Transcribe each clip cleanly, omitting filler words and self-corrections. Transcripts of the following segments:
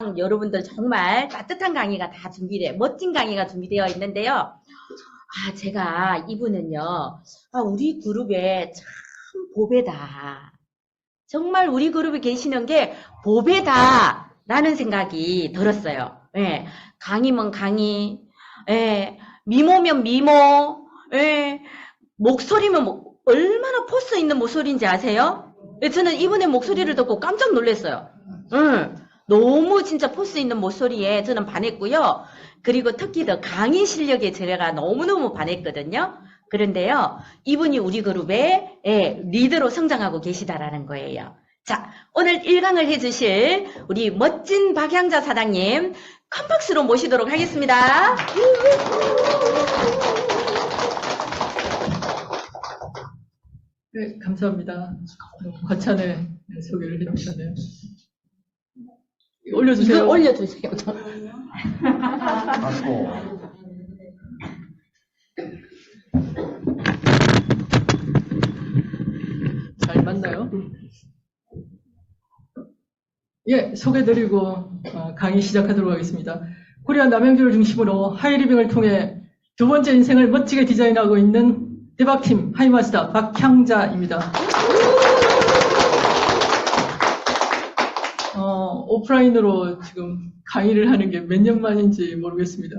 여러분들 정말 따뜻한 강의가 다 멋진 강의가 준비되어 있는데요. 제가 이분은요, 우리 그룹에 참 보배다. 정말 우리 그룹에 계시는 게 보배다라는 생각이 들었어요. 예, 강의면 강의, 예, 미모면 미모, 예, 목소리면 얼마나 포스 있는 목소리인지 아세요? 예, 저는 이분의 목소리를 듣고 깜짝 놀랐어요. 너무 진짜 포스 있는 목소리에 저는 반했고요. 그리고 특히 더 강의 실력에 제가 너무너무 반했거든요. 그런데요, 이분이 우리 그룹의 리더로 성장하고 계시다라는 거예요. 자, 오늘 1강을 해주실 우리 멋진 박향자 사장님 큰 박수로 모시도록 하겠습니다. 네, 감사합니다. 과찬의 소개를 해주셨네요. 올려주세요. 이거 올려주세요. 잘 맞나요? 예, 소개드리고 강의 시작하도록 하겠습니다. 코리아 남양주를 중심으로 하이리빙을 통해 두 번째 인생을 멋지게 디자인하고 있는 대박팀 하이마스터 박향자입니다. 오프라인으로 지금 강의를 하는 게 몇 년 만인지 모르겠습니다.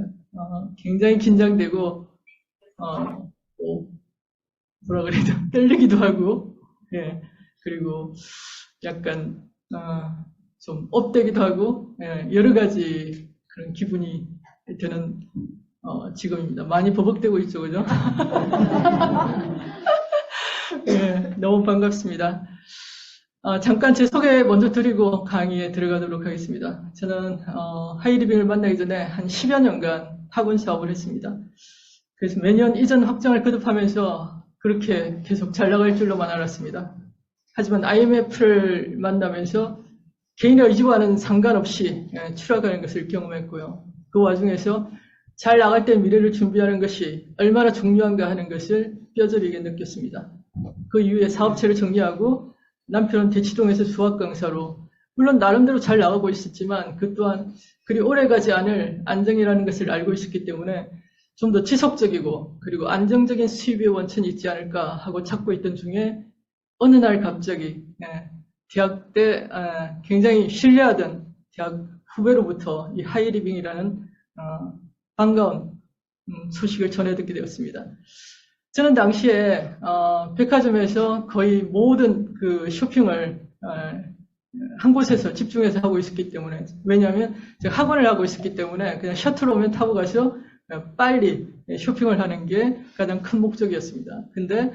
굉장히 긴장되고 뭐라 그래야 되나 떨리기도 하고, 예, 그리고 약간 좀 업되기도 하고, 예, 여러 가지 그런 기분이 드는 지금입니다. 많이 버벅대고 있죠, 그죠? 예, 너무 반갑습니다. 잠깐 제 소개 먼저 드리고 강의에 들어가도록 하겠습니다. 저는 하이리빙을 만나기 전에 한 10여 년간 학원 사업을 했습니다. 그래서 매년 이전 확장을 거듭하면서 그렇게 계속 잘 나갈 줄로만 알았습니다. 하지만 IMF를 만나면서 개인의 의지와는 상관없이 추락하는 것을 경험했고요. 그 와중에서 잘 나갈 때 미래를 준비하는 것이 얼마나 중요한가 하는 것을 뼈저리게 느꼈습니다. 그 이후에 사업체를 정리하고 남편은 대치동에서 수학 강사로, 물론 나름대로 잘 나가고 있었지만 그 또한 그리 오래가지 않을 안정이라는 것을 알고 있었기 때문에 좀 더 지속적이고 그리고 안정적인 수입의 원천이 있지 않을까 하고 찾고 있던 중에 어느 날 갑자기 대학 때 굉장히 신뢰하던 대학 후배로부터 이 하이리빙이라는 반가운 소식을 전해 듣게 되었습니다. 저는 당시에 백화점에서 거의 모든 그 쇼핑을 한 곳에서 집중해서 하고 있었기 때문에, 왜냐하면 제가 학원을 하고 있었기 때문에 그냥 셔틀 오면 타고 가서 빨리 쇼핑을 하는 게 가장 큰 목적이었습니다. 근데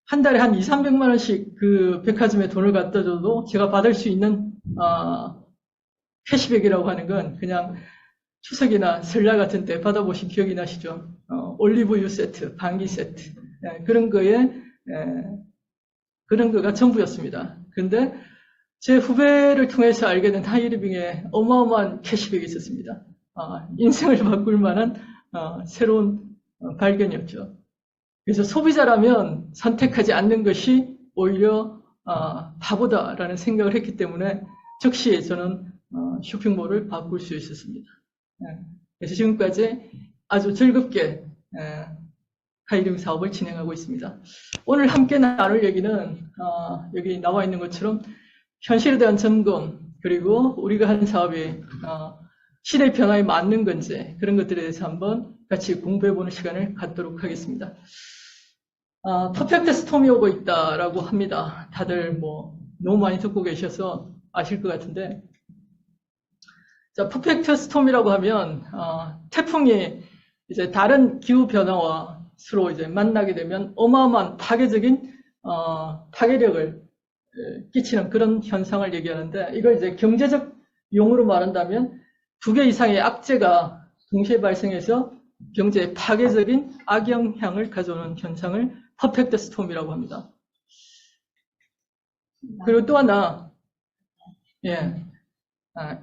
한 달에 한 200~300만 원씩 그 백화점에 돈을 갖다 줘도 제가 받을 수 있는 캐시백이라고 하는 건 그냥 추석이나 설날 같은 때 받아보신 기억이 나시죠? 올리브유 세트, 방귀 세트, 그런 거가 전부였습니다. 근데 제 후배를 통해서 알게 된 하이리빙에 어마어마한 캐시백이 있었습니다. 인생을 바꿀 만한 새로운 발견이었죠. 그래서 소비자라면 선택하지 않는 것이 오히려 바보다라는 생각을 했기 때문에 즉시 저는 쇼핑몰을 바꿀 수 있었습니다. 그래서 지금까지 아주 즐겁게 하이리빙 사업을 진행하고 있습니다. 오늘 함께 나눌 얘기는 여기 나와 있는 것처럼 현실에 대한 점검, 그리고 우리가 하는 사업이 시대의 변화에 맞는 건지, 그런 것들에 대해서 한번 같이 공부해보는 시간을 갖도록 하겠습니다. 퍼펙트 스톰이 오고 있다라고 합니다. 다들 너무 많이 듣고 계셔서 아실 것 같은데, 자, 퍼펙트 스톰이라고 하면 태풍이 이제 다른 기후 변화와 서로 이제 만나게 되면 어마어마한 파괴적인 파괴력을 끼치는 그런 현상을 얘기하는데, 이걸 이제 경제적 용어로 말한다면 2개 이상의 악재가 동시에 발생해서 경제에 파괴적인 악영향을 가져오는 현상을 퍼펙트 스톰이라고 합니다. 그리고 또 하나,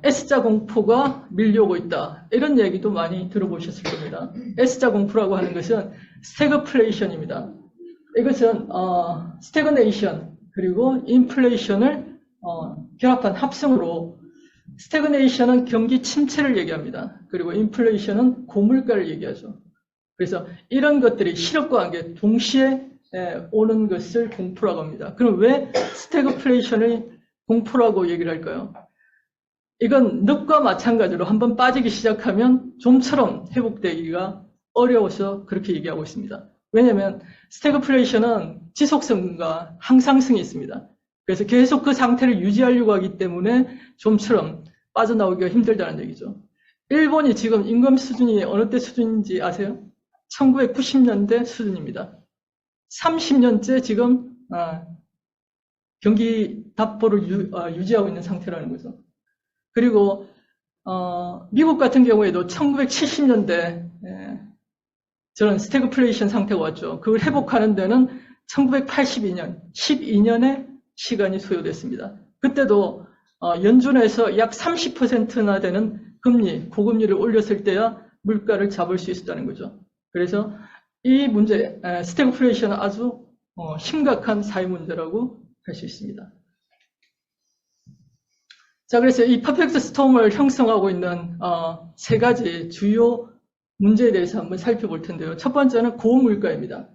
S자 공포가 밀려오고 있다, 이런 얘기도 많이 들어보셨을 겁니다. S자 공포라고 하는 것은 스태그플레이션입니다. 이것은 스태그네이션 그리고 인플레이션을 결합한 합성으로 스태그네이션은 경기 침체를 얘기합니다. 그리고 인플레이션은 고물가를 얘기하죠. 그래서 이런 것들이 실업과 관계 동시에 오는 것을 공포라고 합니다. 그럼 왜 스태그플레이션을 공포라고 얘기를 할까요? 이건 늪과 마찬가지로 한번 빠지기 시작하면 좀처럼 회복되기가 어려워서 그렇게 얘기하고 있습니다. 왜냐하면 스태그플레이션은 지속성과 항상성이 있습니다. 그래서 계속 그 상태를 유지하려고 하기 때문에 좀처럼 빠져나오기가 힘들다는 얘기죠. 일본이 지금 임금 수준이 어느 때 수준인지 아세요? 1990년대 수준입니다. 30년째 지금 경기 답보를 유지하고 있는 상태라는 거죠. 그리고 미국 같은 경우에도 1970년대 저런 스태그플레이션 상태가 왔죠. 그걸 회복하는 데는 1982년, 12년의 시간이 소요됐습니다. 그때도 연준에서 약 30%나 되는 금리, 고금리를 올렸을 때야 물가를 잡을 수 있었다는 거죠. 그래서 이 문제, 스태그플레이션은 아주 심각한 사회 문제라고 할 수 있습니다. 자, 그래서 이 퍼펙트 스톰을 형성하고 있는 세 가지 주요 문제에 대해서 한번 살펴볼 텐데요. 첫 번째는 고물가입니다.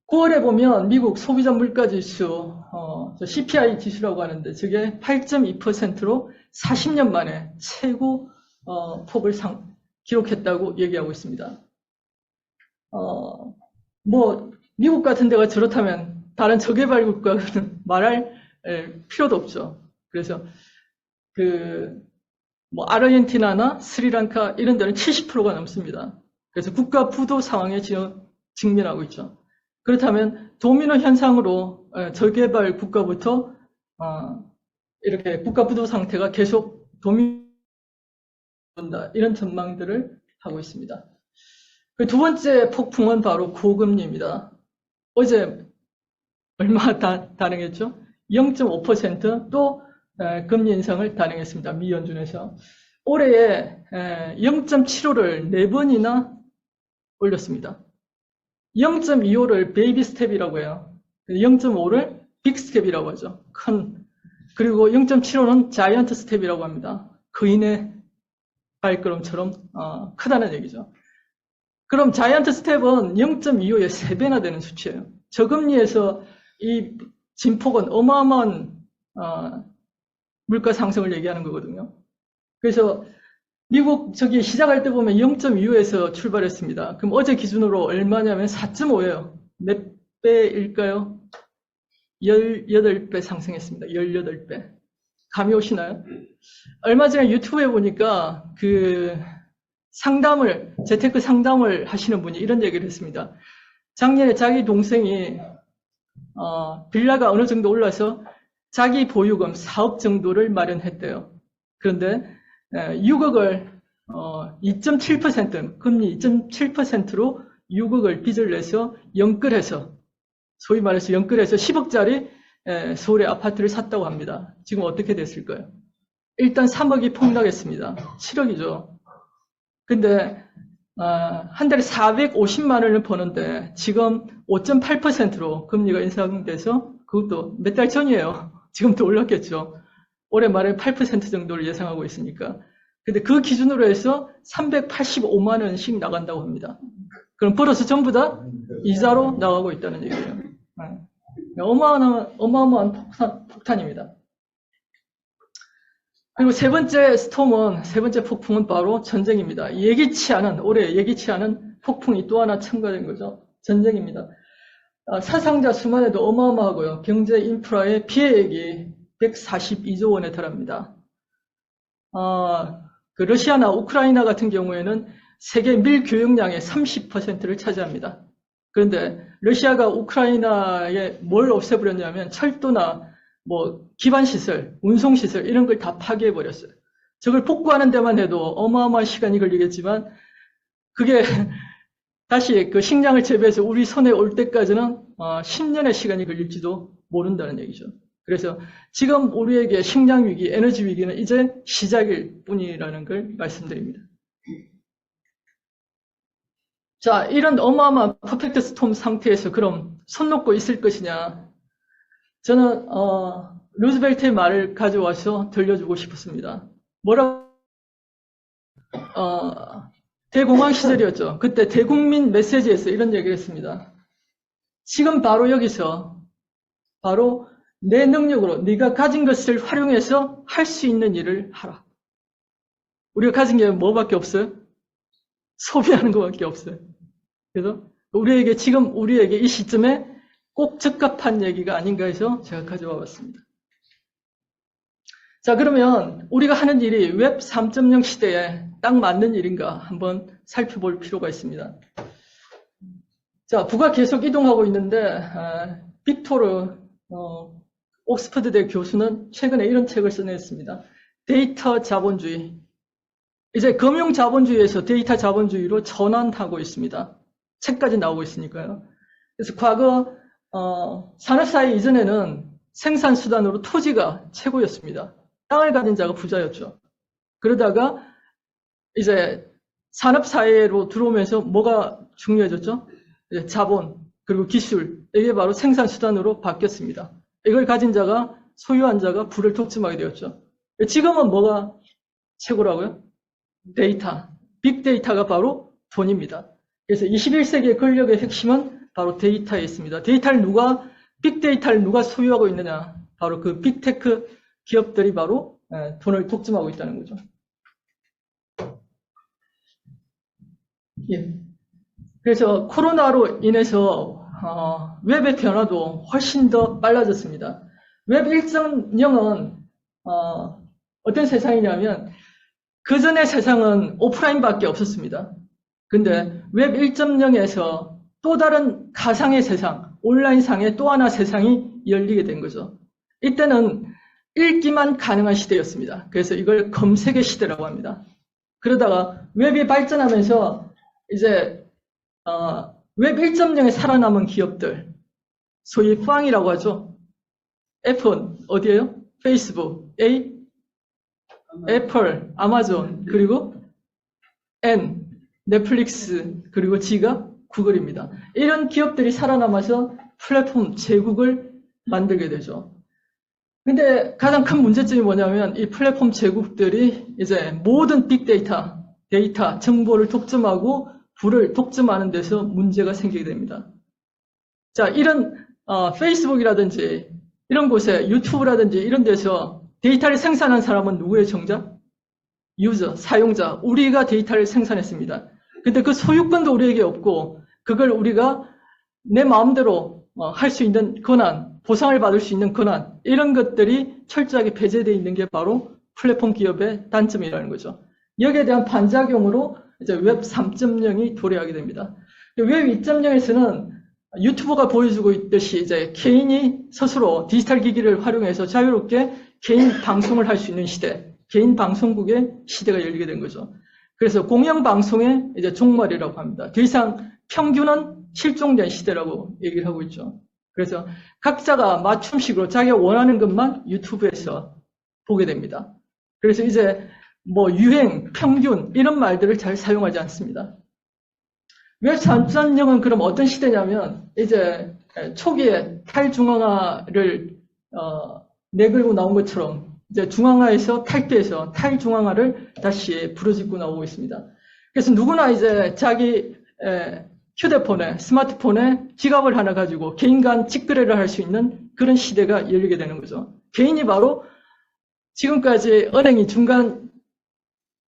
9월에 보면 미국 소비자 물가지수, CPI 지수라고 하는데 저게 8.2%로 40년 만에 최고 폭을 기록했다고 얘기하고 있습니다. 미국 같은 데가 저렇다면 다른 저개발 국가는 말할 필요도 없죠. 그래서 아르헨티나나 스리랑카 이런 데는 70%가 넘습니다. 그래서 국가 부도 상황에 직면하고 있죠. 그렇다면 도미노 현상으로 저개발 국가부터 이렇게 국가 부도 상태가 계속 도미노된다 이런 전망들을 하고 있습니다. 두 번째 폭풍은 바로 고금리입니다. 어제 얼마 단행했죠? 0.5% 또 금리 인상을 단행했습니다. 미 연준에서. 올해에 0.75를 4번이나 올렸습니다. 0.25를 베이비 스텝이라고 해요. 0.5를 빅 스텝이라고 하죠. 그리고 0.75는 자이언트 스텝이라고 합니다. 거인의 발걸음처럼 크다는 얘기죠. 그럼 자이언트 스텝은 0.25의 3배나 되는 수치예요. 저금리에서 이 진폭은 어마어마한 물가 상승을 얘기하는 거거든요. 그래서 미국 시작할 때 보면 0.25에서 출발했습니다. 그럼 어제 기준으로 얼마냐면 4.5예요. 몇 배일까요? 18배 상승했습니다. 18배. 감이 오시나요? 얼마 전에 유튜브에 보니까 재테크 상담을 하시는 분이 이런 얘기를 했습니다. 작년에 자기 동생이 빌라가 어느 정도 올라서 자기 보유금 4억 정도를 마련했대요. 그런데 6억을 2.7% 금리 2.7%로 6억을 빚을 내서 소위 말해서 연끌해서 10억짜리 서울의 아파트를 샀다고 합니다. 지금 어떻게 됐을까요? 일단 3억이 폭락했습니다. 7억이죠. 근데 한 달에 450만 원을 버는데 지금 5.8%로 금리가 인상돼서 그것도 몇 달 전이에요. 지금 또 올랐겠죠. 올해 말에 8% 정도를 예상하고 있으니까. 근데 그 기준으로 해서 385만 원씩 나간다고 합니다. 그럼 벌어서 전부 다 이자로 나가고 있다는 얘기예요. 어마어마한 폭탄입니다. 그리고 세 번째 폭풍은 바로 전쟁입니다. 올해 예기치 않은 폭풍이 또 하나 첨가된 거죠. 전쟁입니다. 사상자 수만 해도 어마어마하고요. 경제 인프라의 피해액이 142조 원에 달합니다. 러시아나 우크라이나 같은 경우에는 세계 밀 교역량의 30%를 차지합니다. 그런데 러시아가 우크라이나에 뭘 없애버렸냐면 철도나 기반시설, 운송시설 이런 걸 다 파괴해버렸어요. 저걸 복구하는 데만 해도 어마어마한 시간이 걸리겠지만 그게 다시 그 식량을 재배해서 우리 손에 올 때까지는 10년의 시간이 걸릴지도 모른다는 얘기죠. 그래서 지금 우리에게 식량 위기, 에너지 위기는 이제 시작일 뿐이라는 걸 말씀드립니다. 자, 이런 어마어마한 퍼펙트 스톰 상태에서 그럼 손 놓고 있을 것이냐? 저는 루즈벨트의 말을 가져와서 들려주고 싶었습니다. 대공황 시절이었죠. 그때 대국민 메시지에서 이런 얘기를 했습니다. 지금 바로 여기서 바로 내 능력으로 네가 가진 것을 활용해서 할 수 있는 일을 하라. 우리가 가진 게 뭐밖에 없어요? 소비하는 것밖에 없어요. 그래서 우리에게 이 시점에 꼭 적합한 얘기가 아닌가 해서 제가 가져와 봤습니다. 자, 그러면 우리가 하는 일이 웹 3.0 시대에 딱 맞는 일인가 한번 살펴볼 필요가 있습니다. 자, 부가 계속 이동하고 있는데 빅토르 옥스퍼드대 교수는 최근에 이런 책을 써냈습니다. 데이터 자본주의. 이제 금융 자본주의에서 데이터 자본주의로 전환하고 있습니다. 책까지 나오고 있으니까요. 그래서 과거 산업사회 이전에는 생산수단으로 토지가 최고였습니다. 땅을 가진 자가 부자였죠. 그러다가 이제 산업사회로 들어오면서 뭐가 중요해졌죠? 이제 자본, 그리고 기술, 이게 바로 생산수단으로 바뀌었습니다. 이걸 가진 자가, 소유한 자가 부를 독점하게 되었죠. 지금은 뭐가 최고라고요? 데이터, 빅데이터가 바로 돈입니다. 그래서 21세기의 권력의 핵심은 바로 데이터에 있습니다. 빅데이터를 누가 소유하고 있느냐? 바로 그 빅테크 기업들이 바로 돈을 독점하고 있다는 거죠. 예. 그래서 코로나로 인해서 웹의 변화도 훨씬 더 빨라졌습니다. 웹 1.0은 어떤 세상이냐면 그 전의 세상은 오프라인밖에 없었습니다. 근데 웹 1.0에서 또 다른 가상의 세상, 온라인상의 또 하나 세상이 열리게 된 거죠. 이때는 읽기만 가능한 시대였습니다. 그래서 이걸 검색의 시대라고 합니다. 그러다가 웹이 발전하면서 이제 웹 1.0에 살아남은 기업들, 소위 팡이라고 하죠. 애플 어디예요? 페이스북, 애플, 아마존, 그리고 넷플릭스, 그리고 G가 구글입니다. 이런 기업들이 살아남아서 플랫폼 제국을 만들게 되죠. 근데 가장 큰 문제점이 뭐냐면 이 플랫폼 제국들이 이제 모든 빅데이터, 정보를 독점하고 부를 독점하는 데서 문제가 생기게 됩니다. 자, 이런 페이스북이라든지 이런 곳에 유튜브라든지 이런 데서 데이터를 생산한 사람은 누구의 정작? 유저, 사용자, 우리가 데이터를 생산했습니다. 근데 그 소유권도 우리에게 없고 그걸 우리가 내 마음대로 할 수 있는 권한, 보상을 받을 수 있는 권한, 이런 것들이 철저하게 배제되어 있는 게 바로 플랫폼 기업의 단점이라는 거죠. 여기에 대한 반작용으로 이제 웹 3.0이 도래하게 됩니다. 웹 2.0에서는 유튜버가 보여주고 있듯이 이제 개인이 스스로 디지털 기기를 활용해서 자유롭게 개인 방송을 할 수 있는 시대, 개인 방송국의 시대가 열리게 된 거죠. 그래서 공영방송의 이제 종말이라고 합니다. 더 이상 평균은 실종된 시대라고 얘기를 하고 있죠. 그래서 각자가 맞춤식으로 자기가 원하는 것만 유튜브에서 보게 됩니다. 그래서 이제 뭐 유행, 평균 이런 말들을 잘 사용하지 않습니다. 웹 3.0은 그럼 어떤 시대냐면 이제 초기에 탈중앙화를 내걸고 나온 것처럼 이제 중앙화에서 탈피해서 탈중앙화를 다시 부르짖고 나오고 있습니다. 그래서 누구나 이제 자기 휴대폰에, 스마트폰에 지갑을 하나 가지고 개인 간 직거래를 할 수 있는 그런 시대가 열리게 되는 거죠. 개인이 바로 지금까지 은행이 중간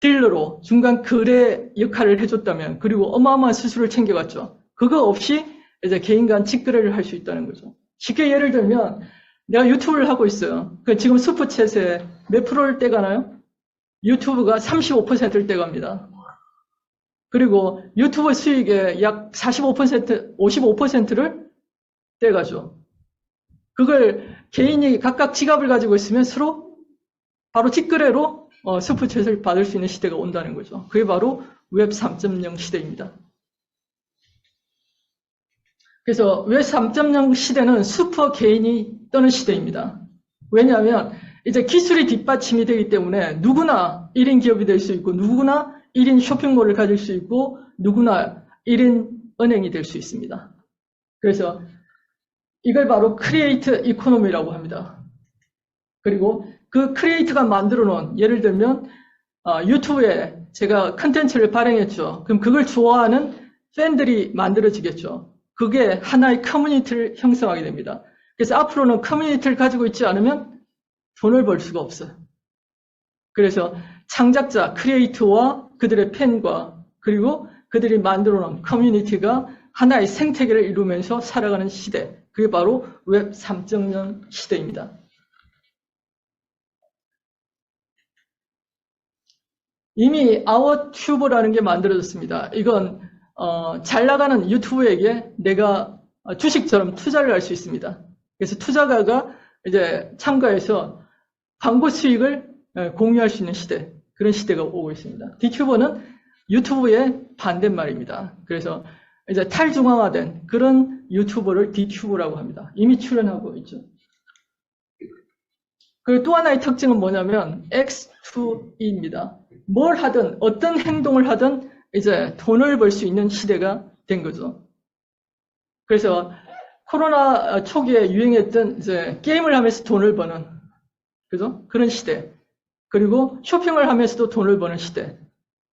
딜러로 중간 거래 역할을 해줬다면, 그리고 어마어마한 수수료를 챙겨갔죠. 그거 없이 이제 개인 간 직거래를 할 수 있다는 거죠. 쉽게 예를 들면 내가 유튜브를 하고 있어요. 지금 슈퍼챗에 몇 프로를 떼가나요? 유튜브가 35%를 떼갑니다. 그리고 유튜브 수익의 약 45%, 55%를 떼가죠. 그걸 개인이 각각 지갑을 가지고 있으면 서로 바로 직거래로 슈퍼챗을 받을 수 있는 시대가 온다는 거죠. 그게 바로 웹 3.0 시대입니다. 그래서 웹 3.0 시대는 슈퍼 개인이 떠는 시대입니다. 왜냐하면 이제 기술이 뒷받침이 되기 때문에 누구나 1인 기업이 될 수 있고, 누구나 1인 쇼핑몰을 가질 수 있고, 누구나 1인 은행이 될 수 있습니다. 그래서 이걸 바로 크리에이트 이코노미라고 합니다. 그리고 그 크리에이트가 만들어 놓은, 예를 들면 유튜브에 제가 컨텐츠를 발행했죠. 그럼 그걸 좋아하는 팬들이 만들어지겠죠. 그게 하나의 커뮤니티를 형성하게 됩니다. 그래서 앞으로는 커뮤니티를 가지고 있지 않으면 돈을 벌 수가 없어요. 그래서 창작자, 크리에이터와 그들의 팬과 그리고 그들이 만들어 놓은 커뮤니티가 하나의 생태계를 이루면서 살아가는 시대. 그게 바로 웹 3.0 시대입니다. 이미 아워튜브라는 게 만들어졌습니다. 이건 잘 나가는 유튜브에게 내가 주식처럼 투자를 할 수 있습니다. 그래서 투자가가 이제 참가해서 광고 수익을 공유할 수 있는 시대, 그런 시대가 오고 있습니다. D튜버는 유튜브의 반대말입니다. 그래서 이제 탈중앙화된 그런 유튜버를 D튜버라고 합니다. 이미 출연하고 있죠. 그리고 또 하나의 특징은 뭐냐면 X2E입니다. 뭘 하든 어떤 행동을 하든 이제 돈을 벌 수 있는 시대가 된 거죠. 그래서 코로나 초기에 유행했던 이제 게임을 하면서 돈을 버는 그죠? 그런 시대. 그리고 쇼핑을 하면서도 돈을 버는 시대.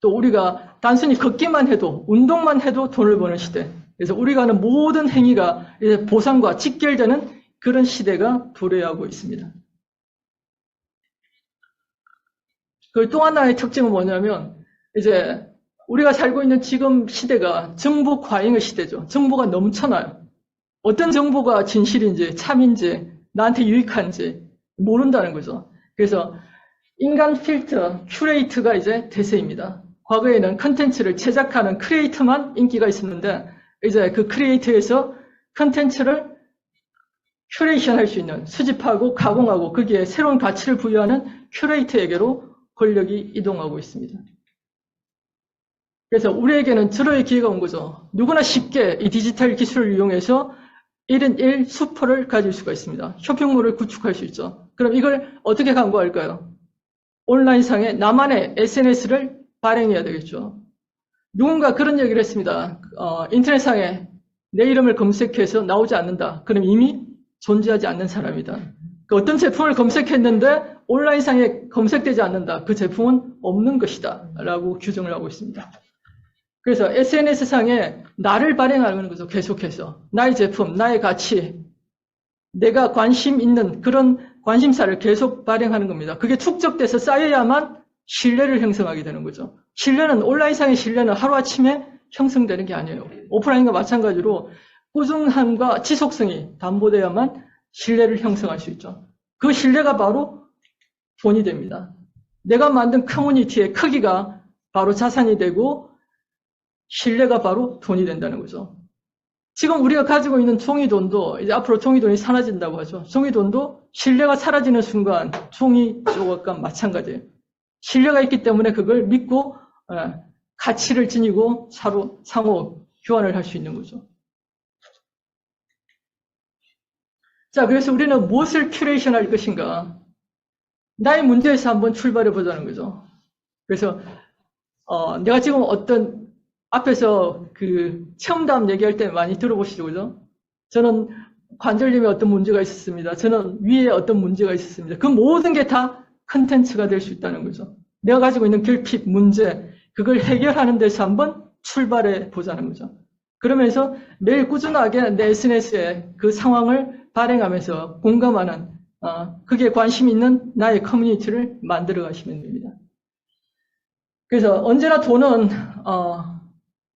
또 우리가 단순히 걷기만 해도 운동만 해도 돈을 버는 시대. 그래서 우리가 하는 모든 행위가 이제 보상과 직결되는 그런 시대가 도래하고 있습니다. 그리고 또 하나의 특징은 뭐냐면 이제 우리가 살고 있는 지금 시대가 정보 과잉의 시대죠. 정보가 넘쳐나요. 어떤 정보가 진실인지 참인지 나한테 유익한지 모른다는 거죠. 그래서 인간 필터, 큐레이터가 이제 대세입니다. 과거에는 컨텐츠를 제작하는 크리에이터만 인기가 있었는데 이제 그 크리에이터에서 컨텐츠를 큐레이션 할 수 있는 수집하고 가공하고 거기에 새로운 가치를 부여하는 큐레이터에게로 권력이 이동하고 있습니다. 그래서 우리에게는 절호의 기회가 온 거죠. 누구나 쉽게 이 디지털 기술을 이용해서 1인 1 슈퍼를 가질 수가 있습니다. 쇼핑몰을 구축할 수 있죠. 그럼 이걸 어떻게 광고할까요? 온라인상에 나만의 SNS를 발행해야 되겠죠. 누군가 그런 얘기를 했습니다. 인터넷상에 내 이름을 검색해서 나오지 않는다. 그럼 이미 존재하지 않는 사람이다. 그 어떤 제품을 검색했는데 온라인상에 검색되지 않는다. 그 제품은 없는 것이다. 라고 규정을 하고 있습니다. 그래서 SNS상에 나를 발행하는 거죠. 계속해서. 나의 제품, 나의 가치, 내가 관심 있는 그런 관심사를 계속 발행하는 겁니다. 그게 축적돼서 쌓여야만 신뢰를 형성하게 되는 거죠. 신뢰는, 온라인상의 신뢰는 하루아침에 형성되는 게 아니에요. 오프라인과 마찬가지로 꾸준함과 지속성이 담보돼야만 신뢰를 형성할 수 있죠. 그 신뢰가 바로 돈이 됩니다. 내가 만든 커뮤니티의 크기가 바로 자산이 되고 신뢰가 바로 돈이 된다는 거죠. 지금 우리가 가지고 있는 종이돈도 이제 앞으로 종이돈이 사라진다고 하죠. 종이돈도 신뢰가 사라지는 순간 종이 조각과 마찬가지예요. 신뢰가 있기 때문에 그걸 믿고 가치를 지니고 상호 교환을 할 수 있는 거죠. 자, 그래서 우리는 무엇을 큐레이션 할 것인가? 나의 문제에서 한번 출발해 보자는 거죠. 그래서 내가 지금 어떤 앞에서 그 체험담 얘기할 때 많이 들어보시죠, 그죠? 저는 관절염에 어떤 문제가 있었습니다. 저는 위에 어떤 문제가 있었습니다. 그 모든 게 다 컨텐츠가 될 수 있다는 거죠. 내가 가지고 있는 결핍, 문제, 그걸 해결하는 데서 한번 출발해 보자는 거죠. 그러면서 매일 꾸준하게 내 SNS에 그 상황을 발행하면서 공감하는, 그게 관심 있는 나의 커뮤니티를 만들어 가시면 됩니다. 그래서 언제나 돈은,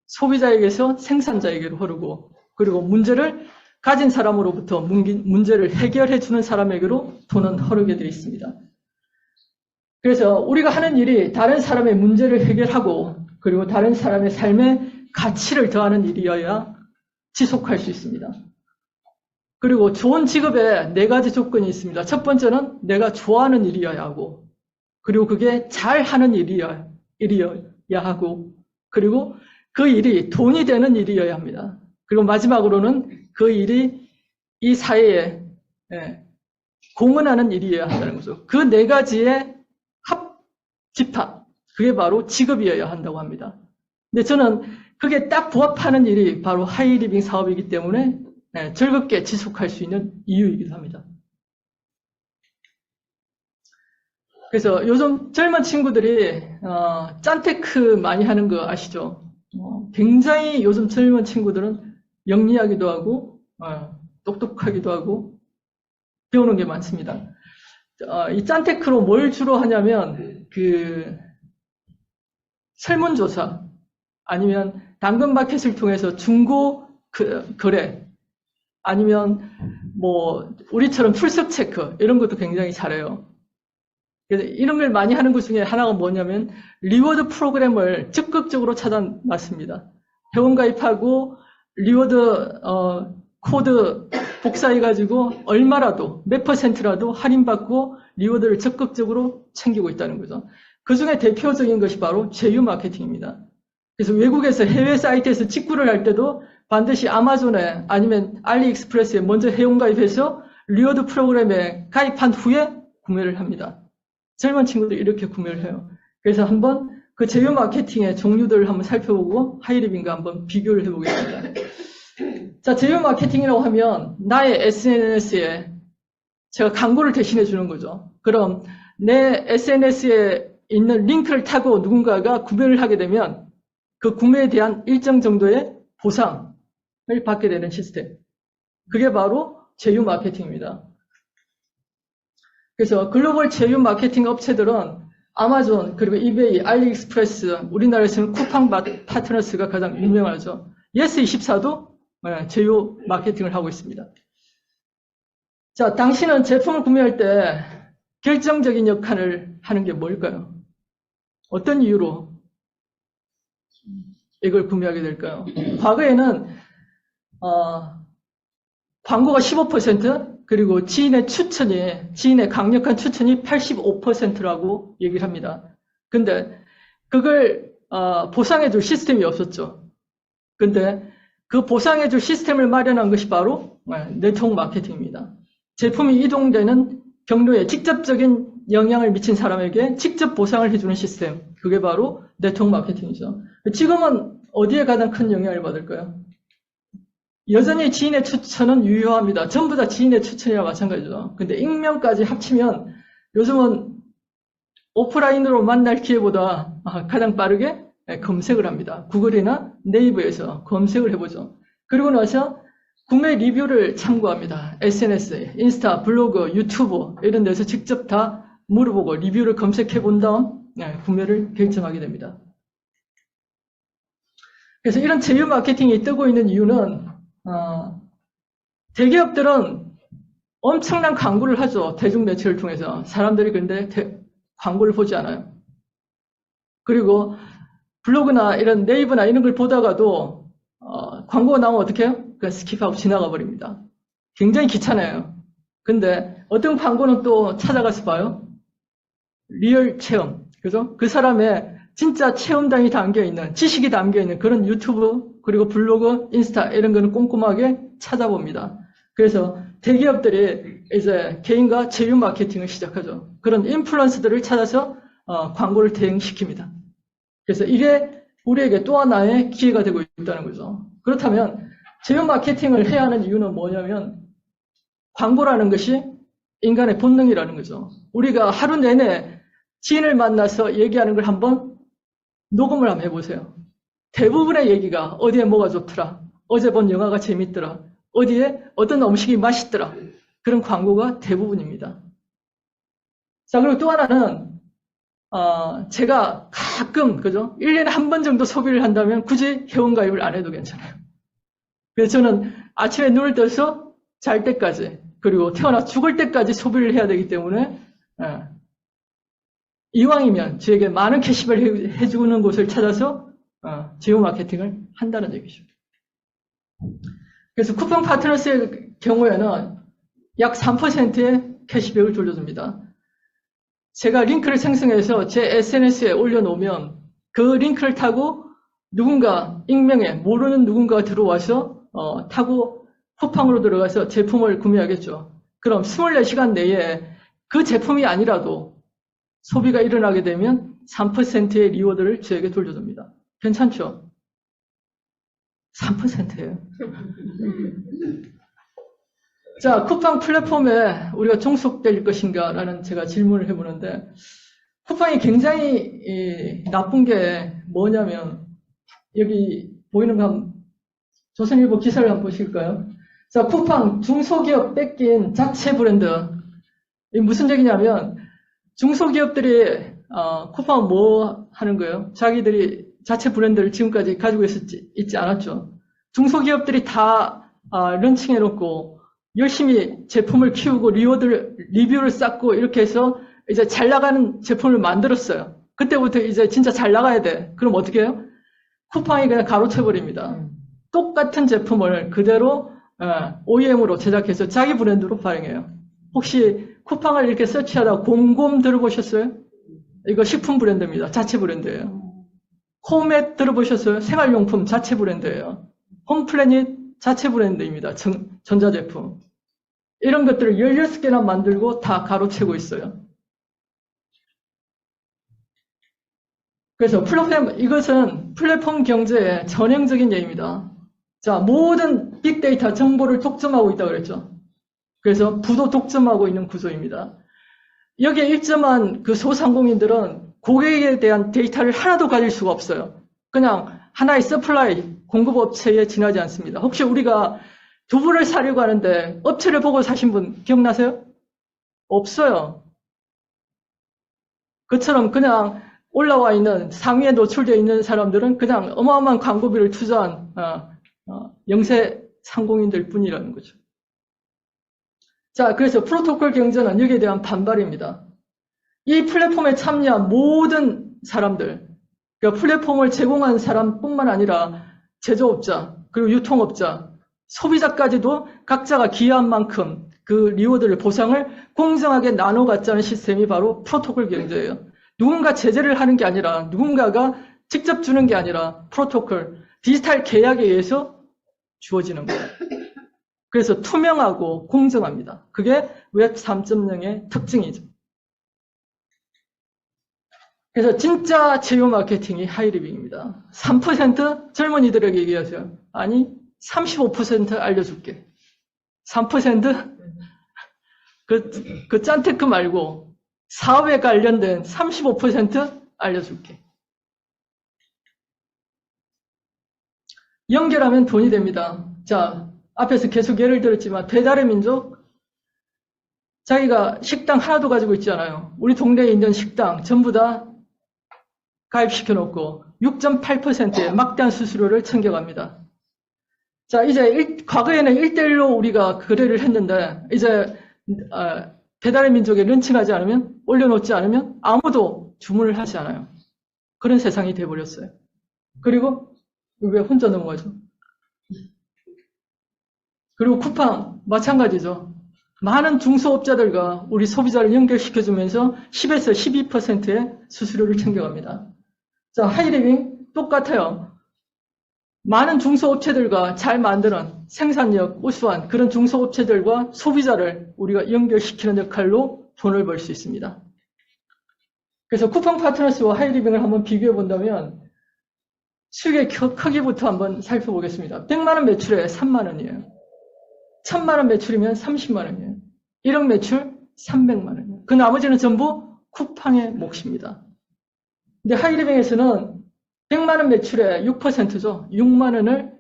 소비자에게서 생산자에게로 흐르고, 그리고 문제를 가진 사람으로부터 문제를 해결해 주는 사람에게로 돈은 흐르게 되어 있습니다. 그래서 우리가 하는 일이 다른 사람의 문제를 해결하고, 그리고 다른 사람의 삶에 가치를 더하는 일이어야 지속할 수 있습니다. 그리고 좋은 직업에 4가지 조건이 있습니다. 첫 번째는 내가 좋아하는 일이어야 하고, 그리고 그게 잘하는 일이어야 하고, 그리고 그 일이 돈이 되는 일이어야 합니다. 그리고 마지막으로는 그 일이 이 사회에 공헌하는 일이어야 한다는 거죠. 그 4가지의 집합, 그게 바로 직업이어야 한다고 합니다. 근데 저는 그게 딱 부합하는 일이 바로 하이리빙 사업이기 때문에 즐겁게 지속할 수 있는 이유이기도 합니다. 그래서 요즘 젊은 친구들이 짠테크 많이 하는 거 아시죠? 굉장히 요즘 젊은 친구들은 영리하기도 하고 똑똑하기도 하고 배우는 게 많습니다. 이 짠테크로 뭘 주로 하냐면 그 설문조사 아니면 당근마켓을 통해서 중고 거래 아니면 뭐 우리처럼 출석 체크 이런 것도 굉장히 잘해요. 그래서 이런 걸 많이 하는 것 중에 하나가 뭐냐면 리워드 프로그램을 적극적으로 찾아놨습니다. 회원 가입하고 리워드 코드 복사해가지고 얼마라도 몇 퍼센트라도 할인받고 리워드를 적극적으로 챙기고 있다는 거죠. 그 중에 대표적인 것이 바로 제휴 마케팅입니다. 그래서 외국에서 해외 사이트에서 직구를 할 때도 반드시 아마존에 아니면 알리익스프레스에 먼저 회원 가입해서 리워드 프로그램에 가입한 후에 구매를 합니다. 젊은 친구들이 이렇게 구매를 해요. 그래서 한번 그 제휴 마케팅의 종류들을 한번 살펴보고 하이리빙과 한번 비교를 해보겠습니다. 자, 제휴 마케팅이라고 하면 나의 SNS에 제가 광고를 대신해 주는 거죠. 그럼 내 SNS에 있는 링크를 타고 누군가가 구매를 하게 되면 그 구매에 대한 일정 정도의 보상을 받게 되는 시스템. 그게 바로 제휴 마케팅입니다. 그래서 글로벌 제휴 마케팅 업체들은 아마존, 그리고 이베이, 알리익스프레스, 우리나라에서는 쿠팡 파트너스가 가장 유명하죠. 예스24도 제휴 마케팅을 하고 있습니다. 자, 당신은 제품을 구매할 때 결정적인 역할을 하는 게 뭘까요? 어떤 이유로 이걸 구매하게 될까요? 과거에는 광고가 15%, 그리고 지인의 강력한 추천이 85%라고 얘기를 합니다. 근데 그걸 보상해줄 시스템이 없었죠. 근데 그 보상해줄 시스템을 마련한 것이 바로 네트워크 마케팅입니다. 제품이 이동되는 경로에 직접적인 영향을 미친 사람에게 직접 보상을 해주는 시스템. 그게 바로 네트워크 마케팅이죠. 지금은 어디에 가장 큰 영향을 받을까요? 여전히 지인의 추천은 유효합니다. 전부 다 지인의 추천이랑 마찬가지죠. 근데 익명까지 합치면 요즘은 오프라인으로 만날 기회보다 가장 빠르게 검색을 합니다. 구글이나 네이버에서 검색을 해보죠. 그리고 나서 구매 리뷰를 참고합니다. SNS, 인스타, 블로그, 유튜브 이런 데서 직접 다 물어보고 리뷰를 검색해 본 다음 구매를 결정하게 됩니다. 그래서 이런 제휴 마케팅이 뜨고 있는 이유는 대기업들은 엄청난 광고를 하죠. 대중매체를 통해서. 사람들이 근데 광고를 보지 않아요. 그리고 블로그나 이런 네이버나 이런 걸 보다가도 광고가 나오면 어떻게 해요? 그냥 스킵하고 지나가 버립니다. 굉장히 귀찮아요. 근데 어떤 광고는 또 찾아가서 봐요. 리얼 체험. 그죠? 그 사람의 진짜 체험담이 담겨있는, 지식이 담겨있는 그런 유튜브, 그리고 블로그, 인스타 이런 거는 꼼꼼하게 찾아봅니다. 그래서 대기업들이 이제 개인과 제휴 마케팅을 시작하죠. 그런 인플루언서들을 찾아서 광고를 대행시킵니다. 그래서 이게 우리에게 또 하나의 기회가 되고 있다는 거죠. 그렇다면 제휴 마케팅을 해야 하는 이유는 뭐냐면 광고라는 것이 인간의 본능이라는 거죠. 우리가 하루 내내 지인을 만나서 얘기하는 걸 한번 녹음을 한번 해보세요. 대부분의 얘기가 어디에 뭐가 좋더라, 어제 본 영화가 재밌더라, 어디에 어떤 음식이 맛있더라, 그런 광고가 대부분입니다. 자, 그리고 또 하나는 제가 가끔 그죠? 1년에 한 번 정도 소비를 한다면 굳이 회원가입을 안 해도 괜찮아요. 그래서 저는 아침에 눈을 떠서 잘 때까지 그리고 태어나 죽을 때까지 소비를 해야 되기 때문에 이왕이면 저에게 많은 캐시백을 해주는 곳을 찾아서 제휴 마케팅을 한다는 얘기죠. 그래서 쿠팡 파트너스의 경우에는 약 3%의 캐시백을 돌려줍니다. 제가 링크를 생성해서 제 SNS에 올려놓으면 그 링크를 타고 누군가 익명에 모르는 누군가가 들어와서 타고 쿠팡으로 들어가서 제품을 구매하겠죠. 그럼 24시간 내에 그 제품이 아니라도 소비가 일어나게 되면 3%의 리워드를 저에게 돌려줍니다. 괜찮죠? 3%예요. 자, 쿠팡 플랫폼에 우리가 종속될 것인가라는 제가 질문을 해보는데, 쿠팡이 굉장히 나쁜 게 뭐냐면, 여기 보이는 거 한번, 조선일보 기사를 한번 보실까요? 자, 쿠팡 중소기업 뺏긴 자체 브랜드. 이게 무슨 얘기냐면, 중소기업들이, 쿠팡은 뭐 하는 거예요? 자기들이 자체 브랜드를 지금까지 가지고 있지 않았죠. 중소기업들이 다 런칭해놓고, 열심히 제품을 키우고 리뷰를 쌓고 이렇게 해서 이제 잘 나가는 제품을 만들었어요. 그때부터 이제 진짜 잘 나가야 돼. 그럼 어떻게 해요? 쿠팡이 그냥 가로채버립니다. 똑같은 제품을 그대로 OEM으로 제작해서 자기 브랜드로 발행해요. 혹시 쿠팡을 이렇게 서치하다 곰곰 들어보셨어요? 이거 식품 브랜드입니다. 자체 브랜드예요. 코멧 들어보셨어요? 생활용품 자체 브랜드예요. 홈플래닛 자체 브랜드입니다. 전자제품. 이런 것들을 16개나 만들고 다 가로채고 있어요. 그래서 이것은 플랫폼 경제의 전형적인 예입니다. 자, 모든 빅데이터 정보를 독점하고 있다고 그랬죠. 그래서 부도 독점하고 있는 구조입니다. 여기에 일점한 그 소상공인들은 고객에 대한 데이터를 하나도 가질 수가 없어요. 그냥 하나의 서플라이, 공급업체에 지나지 않습니다. 혹시 우리가 두부를 사려고 하는데 업체를 보고 사신 분 기억나세요? 없어요. 그처럼 그냥 올라와 있는 상위에 노출되어 있는 사람들은 그냥 어마어마한 광고비를 투자한 영세 상공인들 뿐이라는 거죠. 자, 그래서 프로토콜 경제는 여기에 대한 반발입니다. 이 플랫폼에 참여한 모든 사람들, 그러니까 플랫폼을 제공한 사람뿐만 아니라 제조업자, 그리고 유통업자, 소비자까지도 각자가 기여한 만큼 그 리워드를 보상을 공정하게 나눠 갖자는 시스템이 바로 프로토콜 경제예요. 누군가 제재를 하는 게 아니라 누군가가 직접 주는 게 아니라 프로토콜, 디지털 계약에 의해서 주어지는 거예요. 그래서 투명하고 공정합니다. 그게 웹 3.0의 특징이죠. 그래서 진짜 제휴 마케팅이 하이리빙입니다. 3% 젊은이들에게 얘기하세요. 아니 35% 알려줄게. 3%? 그 짠테크 말고 사업에 관련된 35% 알려줄게. 연결하면 돈이 됩니다. 자, 앞에서 계속 예를 들었지만 배달의 민족, 자기가 식당 하나도 가지고 있지 않아요. 우리 동네에 있는 식당 전부 다 가입시켜놓고 6.8%의 막대한 수수료를 챙겨갑니다. 자, 이제 과거에는 1대1로 우리가 거래를 했는데 이제 배달의 민족에 런칭하지 않으면, 올려놓지 않으면 아무도 주문을 하지 않아요. 그런 세상이 돼버렸어요. 그리고 왜 혼자 넘어가죠? 그리고 쿠팡 마찬가지죠. 많은 중소업자들과 우리 소비자를 연결시켜주면서 10에서 12%의 수수료를 챙겨갑니다. 자, 하이리빙 똑같아요. 많은 중소업체들과 잘 만드는 생산력 우수한 그런 중소업체들과 소비자를 우리가 연결시키는 역할로 돈을 벌 수 있습니다. 그래서 쿠팡 파트너스와 하이리빙을 한번 비교해 본다면 수익의 크기부터 한번 살펴보겠습니다. 100만 원 매출에 3만 원이에요. 1000만 원 매출이면 30만 원이에요. 1억 매출 300만 원이에요. 그 나머지는 전부 쿠팡의 몫입니다. 근데 하이리빙에서는 100만 원 매출의 6%죠. 6만 원을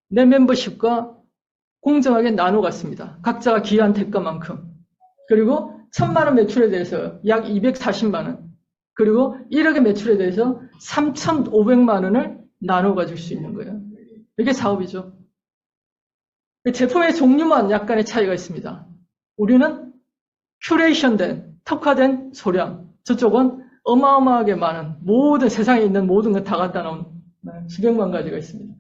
내 멤버십과 공정하게 나눠 갔습니다. 각자가 기여한 대가만큼. 그리고 1000만 원 매출에 대해서 약 240만 원. 그리고 1억의 매출에 대해서 3,500만 원을 나눠 가질 수 있는 거예요. 이게 사업이죠. 제품의 종류만 약간의 차이가 있습니다. 우리는 큐레이션된, 특화된 소량. 저쪽은 어마어마하게 많은 모든 세상에 있는 모든 걸 다 갖다 놓은 수백만 가지가 있습니다.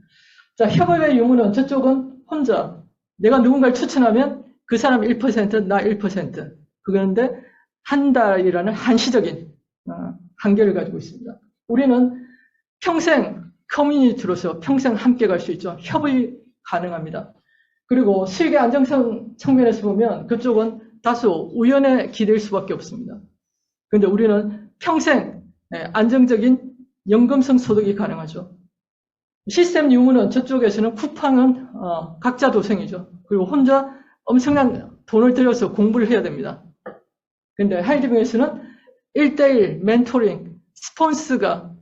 자, 협업의 유무는 저쪽은 혼자 내가 누군가를 추천하면 그 사람 1%, 나 1%. 그런데 한 달이라는 한시적인 한계를 가지고 있습니다. 우리는 평생 커뮤니티로서 평생 함께 갈 수 있죠. 협업이 가능합니다. 그리고 수익의 안정성 측면에서 보면 그쪽은 다소 우연에 기댈 수밖에 없습니다. 그런데 우리는 평생 안정적인 연금성 소득이 가능하죠. 시스템 유무는 저쪽에서는 쿠팡은 각자 도생이죠. 그리고 혼자 엄청난 돈을 들여서 공부를 해야 됩니다. 근데 하이리빙에서는 1대1 멘토링, 스폰스가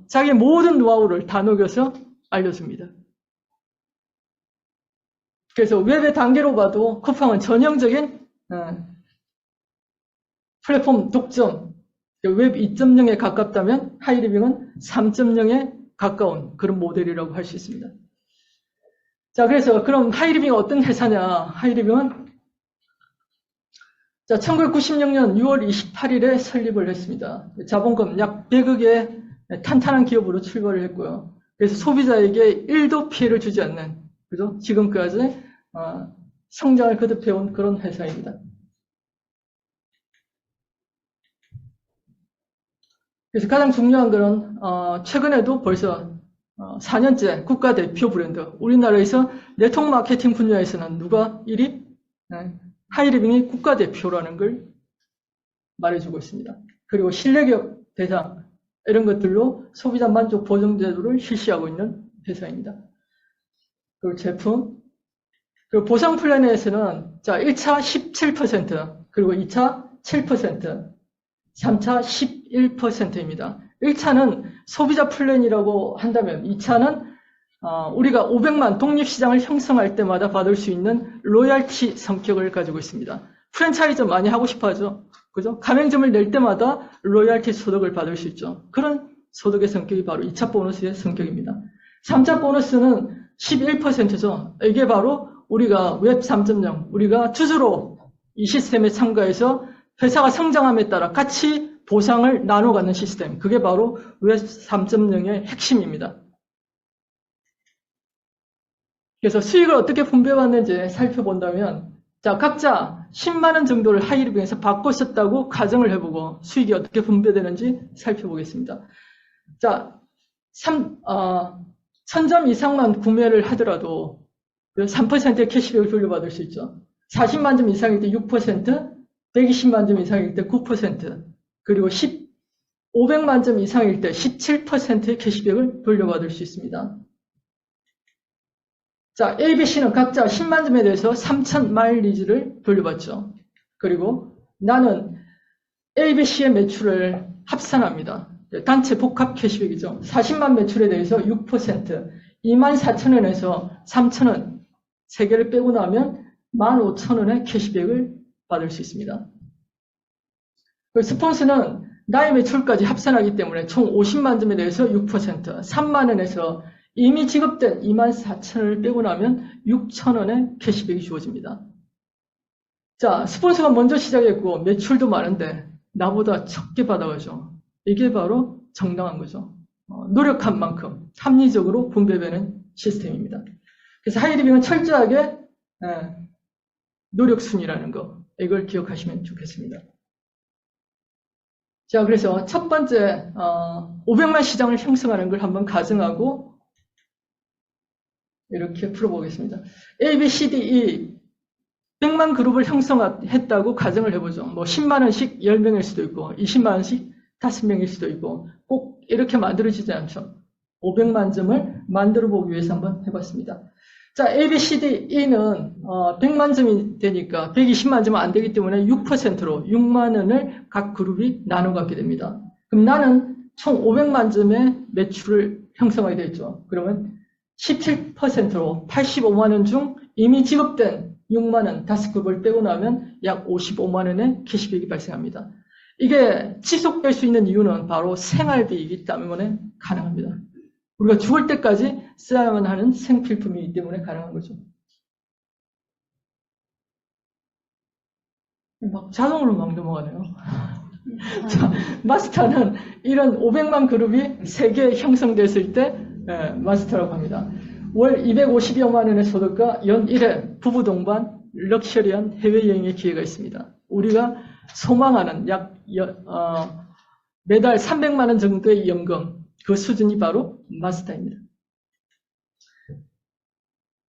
자기 모든 노하우를 다 녹여서 알려줍니다. 그래서 웹의 단계로 봐도 쿠팡은 전형적인 플랫폼 독점, 웹 2.0에 가깝다면 하이리빙은 3.0에 가까운 그런 모델이라고 할 수 있습니다. 자, 그래서 그럼 하이리빙이 어떤 회사냐? 하이리빙은 1996년 6월 28일에 설립을 했습니다. 자본금 약 100억의 탄탄한 기업으로 출발을 했고요. 그래서 소비자에게 1도 피해를 주지 않는, 그죠? 지금까지 성장을 거듭해온 그런 회사입니다. 그래서 가장 중요한 거는 최근에도 벌써 4년째 국가대표 브랜드, 우리나라에서 네트워크 마케팅 분야에서는 누가 1위? 하이리빙이 국가대표라는 걸 말해주고 있습니다. 그리고 신뢰기업 대상 이런 것들로 소비자 만족 보증 제도를 실시하고 있는 회사입니다. 그리고 제품, 그리고 보상 플랜에서는 1차 17%, 그리고 2차 7%, 3차 11%입니다. 1차는 소비자 플랜이라고 한다면 2차는 우리가 500만 독립시장을 형성할 때마다 받을 수 있는 로열티 성격을 가지고 있습니다. 프랜차이즈 많이 하고 싶어 하죠. 그죠? 가맹점을 낼 때마다 로열티 소득을 받을 수 있죠. 그런 소득의 성격이 바로 2차 보너스의 성격입니다. 3차 보너스는 11%죠. 이게 바로 우리가 웹 3.0, 우리가 투자로 이 시스템에 참가해서 회사가 성장함에 따라 같이 보상을 나눠 갖는 시스템. 그게 바로 웹 3.0의 핵심입니다. 그래서 수익을 어떻게 분배받는지 살펴본다면, 각자 10만 원 정도를 하이리빙에서 받고 있었다고 가정을 해보고 수익이 어떻게 분배되는지 살펴보겠습니다. 1000점 이상만 구매를 하더라도 3%의 캐시백을 돌려받을 수 있죠. 40만 점 이상일 때 6%, 120만 점 이상일 때 9%, 그리고 500만 점 이상일 때 17%의 캐시백을 돌려받을 수 있습니다. ABC는 각자 10만 점에 대해서 3,000 마일리지를 돌려받죠. 그리고 나는 ABC의 매출을 합산합니다. 단체 복합 캐시백이죠. 40만 매출에 대해서 6%, 24,000원에서 3,000원, 3개를 빼고 나면 15,000원의 캐시백을 받을 수 있습니다. 스폰서는 나의 매출까지 합산하기 때문에 총 50만 점에 대해서 6%, 3만 원에서 이미 지급된 24,000원을 빼고 나면 6,000원의 캐시백이 주어집니다. 스폰서가 먼저 시작했고 매출도 많은데 나보다 적게 받아가죠. 이게 바로 정당한 거죠. 노력한 만큼 합리적으로 분배되는 시스템입니다. 그래서 하이리빙은 철저하게 노력순이라는 거, 이걸 기억하시면 좋겠습니다. 그래서 첫 번째 500만 시장을 형성하는 걸 한번 가정하고 이렇게 풀어보겠습니다. A, B, C, D, E 100만 그룹을 형성했다고 가정을 해보죠. 뭐 10만 원씩 10명일 수도 있고 20만 원씩 5명일 수도 있고 꼭 이렇게 만들어지지 않죠. 500만 점을 만들어 보기 위해서 한번 해봤습니다. A, B, C, D, E는 100만 점이 되니까 120만 점은 안 되기 때문에 6%로 6만 원을 각 그룹이 나눠 갖게 됩니다. 그럼 나는 총 500만 점의 매출을 형성하게 되죠. 그러면 17%로 85만 원 중 이미 지급된 6만 원 5그룹을 빼고 나면 약 55만 원의 캐시백이 발생합니다. 이게 지속될 수 있는 이유는 바로 생활비이기 때문에 가능합니다. 우리가 죽을 때까지 써야만 하는 생필품이기 때문에 가능한 거죠. 자동으로 막 넘어가네요. 마스터는 이런 500만 그룹이 3개 형성됐을 때 마스터라고 합니다. 월 250여만 원의 소득과 연 1회 부부 동반 럭셔리한 해외여행의 기회가 있습니다. 우리가 소망하는 매달 300만 원 정도의 연금, 그 수준이 바로 마스터입니다.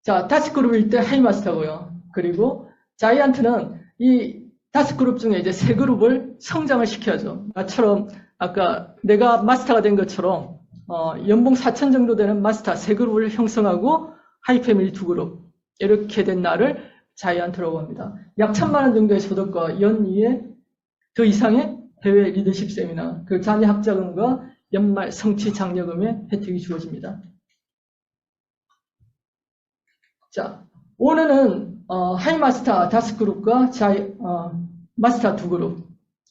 다섯 그룹일 때 하이 마스터고요. 그리고 자이언트는 이 다섯 그룹 중에 이제 세 그룹을 성장을 시켜야죠. 나처럼 아까 내가 마스터가 된 것처럼 연봉 4천 정도 되는 마스터 세 그룹을 형성하고 하이 패밀리 두 그룹 이렇게 된 나를 자이언트라고 합니다. 약 1,000만 원 정도의 소득과 연이에 더 이상의 해외 리더십 세미나, 그 자녀 학자금과 연말 성취 장려금의 혜택이 주어집니다. 자, 오늘은 하이마스터 5그룹과 마스터 2그룹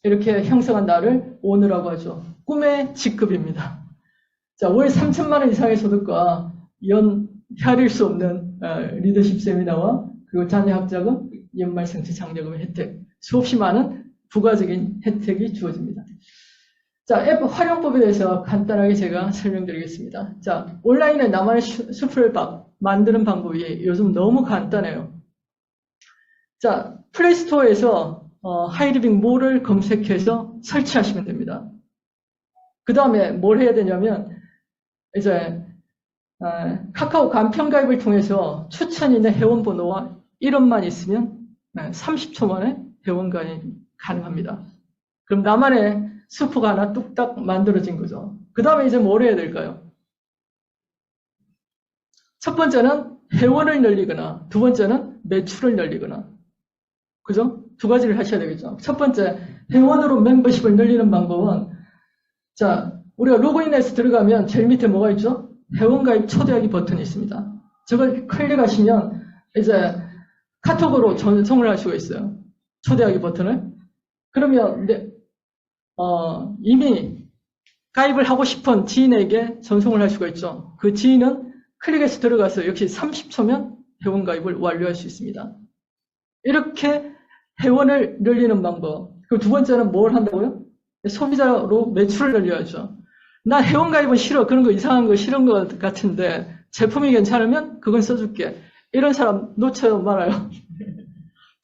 이렇게 형성한 날을 오늘이라고 하죠. 꿈의 직급입니다. 자, 월 3,000만 원 이상의 소득과 연 헤아릴 수 없는 리더십 세미나와 그리고 자녀 학자금, 연말 성취 장려금의 혜택, 수없이 많은 부가적인 혜택이 주어집니다. 자, 앱 활용법에 대해서 간단하게 제가 설명드리겠습니다. 자, 온라인에 나만의 수풀을 만드는 방법이 요즘 너무 간단해요. 자, 플레이스토어에서 하이리빙 몰을 검색해서 설치하시면 됩니다. 그 다음에 뭘 해야 되냐면 이제 카카오 간편 가입을 통해서 추천 있는 회원 번호와 이름만 있으면 30초 만에 회원 가입 가능합니다. 그럼 나만의 수프가 하나 뚝딱 만들어진 거죠. 그 다음에 이제 뭘 해야 될까요? 첫 번째는 회원을 늘리거나 두 번째는 매출을 늘리거나, 그죠? 두 가지를 하셔야 되겠죠. 첫 번째, 회원으로 멤버십을 늘리는 방법은, 자, 우리가 로그인해서 들어가면 제일 밑에 뭐가 있죠? 회원가입 초대하기 버튼이 있습니다. 저걸 클릭하시면 이제 카톡으로 전송을 할 수가 있어요. 초대하기 버튼을. 그러면 이미 가입을 하고 싶은 지인에게 전송을 할 수가 있죠. 그 지인은 클릭해서 들어가서 역시 30초면 회원 가입을 완료할 수 있습니다. 이렇게 회원을 늘리는 방법. 그리고 두 번째는 뭘 한다고요? 소비자로 매출을 늘려야죠. 나 회원 가입은 싫어. 그런 거 이상한 거 싫은 것 같은데 제품이 괜찮으면 그건 써줄게. 이런 사람 놓쳐요 말아요.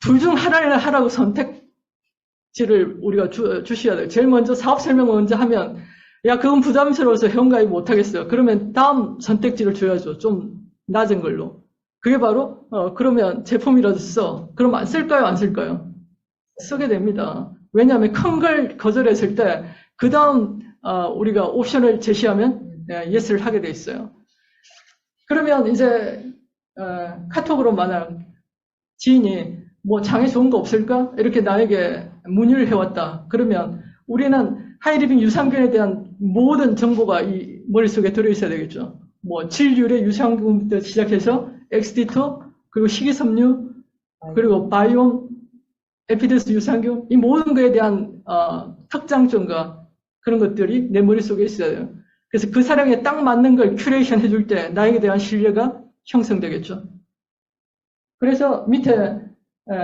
둘 중 하나를 하라고 선택지를 우리가 주셔야 돼요. 제일 먼저 사업 설명을 먼저 하면 야 그건 부담스러워서 회원 가입 못하겠어요. 그러면 다음 선택지를 줘야죠. 좀 낮은 걸로. 그게 바로 그러면 제품이라도 써. 그럼 안 쓸까요? 안 쓸까요? 쓰게 됩니다. 왜냐하면 큰 걸 거절했을 때 그 다음 우리가 옵션을 제시하면 예스를 하게 돼 있어요. 그러면 이제 카톡으로 만약 지인이 뭐 장애 좋은 거 없을까? 이렇게 나에게 문의를 해왔다. 그러면 우리는 하이리빙 유산균에 대한 모든 정보가 이 머릿속에 들어있어야 되겠죠. 뭐 질유래 유산균부터 시작해서 엑스디토, 그리고 식이섬유, 그리고 바이옴, 에피데스 유산균, 이 모든 것에 대한 특장점과 그런 것들이 내 머릿속에 있어야 돼요. 그래서 그 사람에 딱 맞는 걸 큐레이션 해줄 때 나에게 대한 신뢰가 형성되겠죠. 그래서 밑에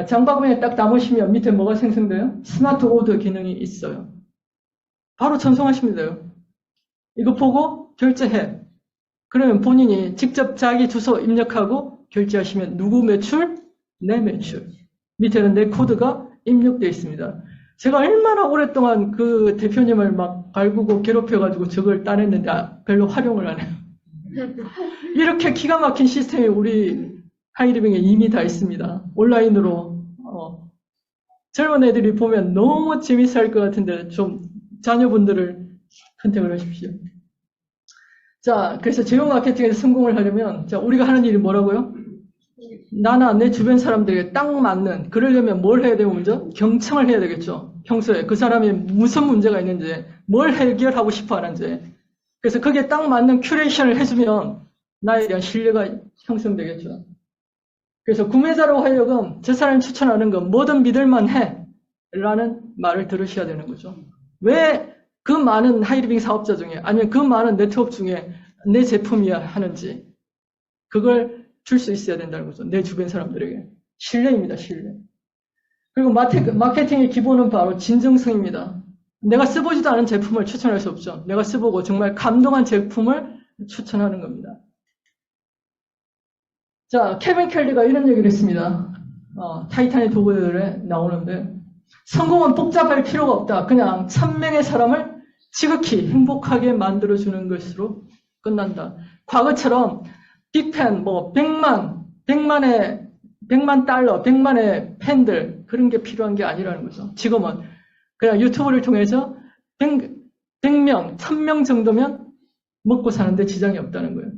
장바구니에 딱 담으시면 밑에 뭐가 생성돼요? 스마트 오더 기능이 있어요. 바로 전송하시면 돼요. 이거 보고 결제해. 그러면 본인이 직접 자기 주소 입력하고 결제하시면 누구 매출? 내 매출. 밑에는 내 코드가 입력되어 있습니다. 제가 얼마나 오랫동안 그 대표님을 막 갈구고 괴롭혀가지고 저걸 따냈는데 별로 활용을 안 해요. 이렇게 기가 막힌 시스템이 우리 하이리빙에 이미 다 있습니다. 온라인으로 젊은 애들이 보면 너무 재밌어 할 것 같은데 좀 자녀분들을 선택을 하십시오. 자, 그래서 제휴 마케팅에서 성공을 하려면 자, 우리가 하는 일이 뭐라고요? 나나 내 주변 사람들에게 딱 맞는, 그러려면 뭘 해야 되고 먼저? 경청을 해야 되겠죠. 평소에 그 사람이 무슨 문제가 있는지, 뭘 해결하고 싶어 하는지. 그래서 거기에 딱 맞는 큐레이션을 해주면 나에 대한 신뢰가 형성되겠죠. 그래서 구매자로 하여금 저 사람이 추천하는 건 뭐든 믿을만 해 라는 말을 들으셔야 되는 거죠. 왜 그 많은 하이리빙 사업자 중에 아니면 그 많은 네트워크 중에 내 제품이야 하는지 그걸 줄 수 있어야 된다는 거죠. 내 주변 사람들에게. 신뢰입니다. 신뢰. 그리고 마케팅의 기본은 바로 진정성입니다. 내가 써보지도 않은 제품을 추천할 수 없죠. 내가 써보고 정말 감동한 제품을 추천하는 겁니다. 자, 케빈 켈리가 이런 얘기를 했습니다. 타이타닉 도구들에 나오는데 성공은 복잡할 필요가 없다. 그냥 1000명의 사람을 지극히 행복하게 만들어주는 것으로 끝난다. 과거처럼 빅팬, 뭐 100만 달러, 100만의 팬들 그런 게 필요한 게 아니라는 거죠. 지금은 그냥 유튜브를 통해서 100명, 1000명 정도면 먹고 사는데 지장이 없다는 거예요.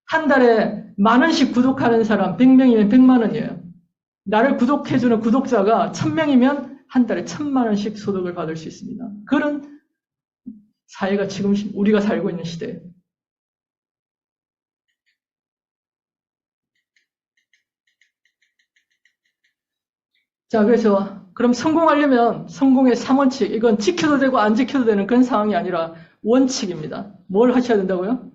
한 달에 10,000원씩 구독하는 사람 100명이면 100만 원이에요. 나를 구독해주는 구독자가 1000명이면 한 달에 1000만 원씩 소득을 받을 수 있습니다. 그런 사회가 지금 우리가 살고 있는 시대예요. 자, 그래서 그럼 성공하려면 성공의 3원칙, 이건 지켜도 되고 안 지켜도 되는 그런 상황이 아니라 원칙입니다. 뭘 하셔야 된다고요?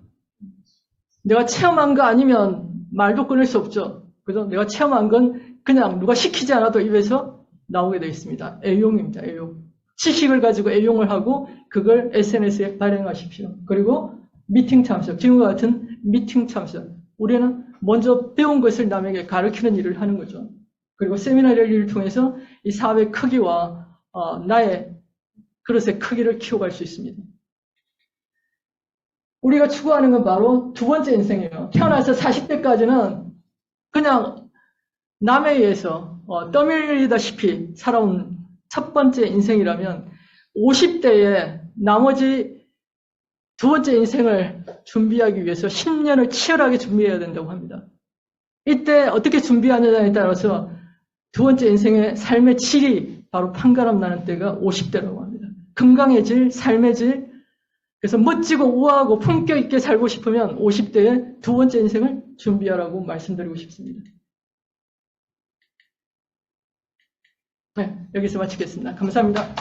내가 체험한 거 아니면 말도 끊을 수 없죠. 그죠? 내가 체험한 건 그냥 누가 시키지 않아도 입에서 나오게 되어 있습니다. 애용입니다. 애용. 지식을 가지고 애용을 하고 그걸 SNS에 발행하십시오. 그리고 미팅 참석, 지금과 같은 미팅 참석. 우리는 먼저 배운 것을 남에게 가르치는 일을 하는 거죠. 그리고 세미나를 통해서 이 사업의 크기와 나의 그릇의 크기를 키워갈 수 있습니다. 우리가 추구하는 건 바로 두 번째 인생이에요. 태어나서 40대까지는 그냥 남에 의해서 떠밀리다시피 살아온 첫 번째 인생이라면 50대에 나머지 두 번째 인생을 준비하기 위해서 10년을 치열하게 준비해야 된다고 합니다. 이때 어떻게 준비하느냐에 따라서 두 번째 인생의 삶의 질이 바로 판가름 나는 때가 50대라고 합니다. 건강의 질, 삶의 질. 그래서 멋지고 우아하고 품격 있게 살고 싶으면 50대에 두 번째 인생을 준비하라고 말씀드리고 싶습니다. 네, 여기서 마치겠습니다. 감사합니다.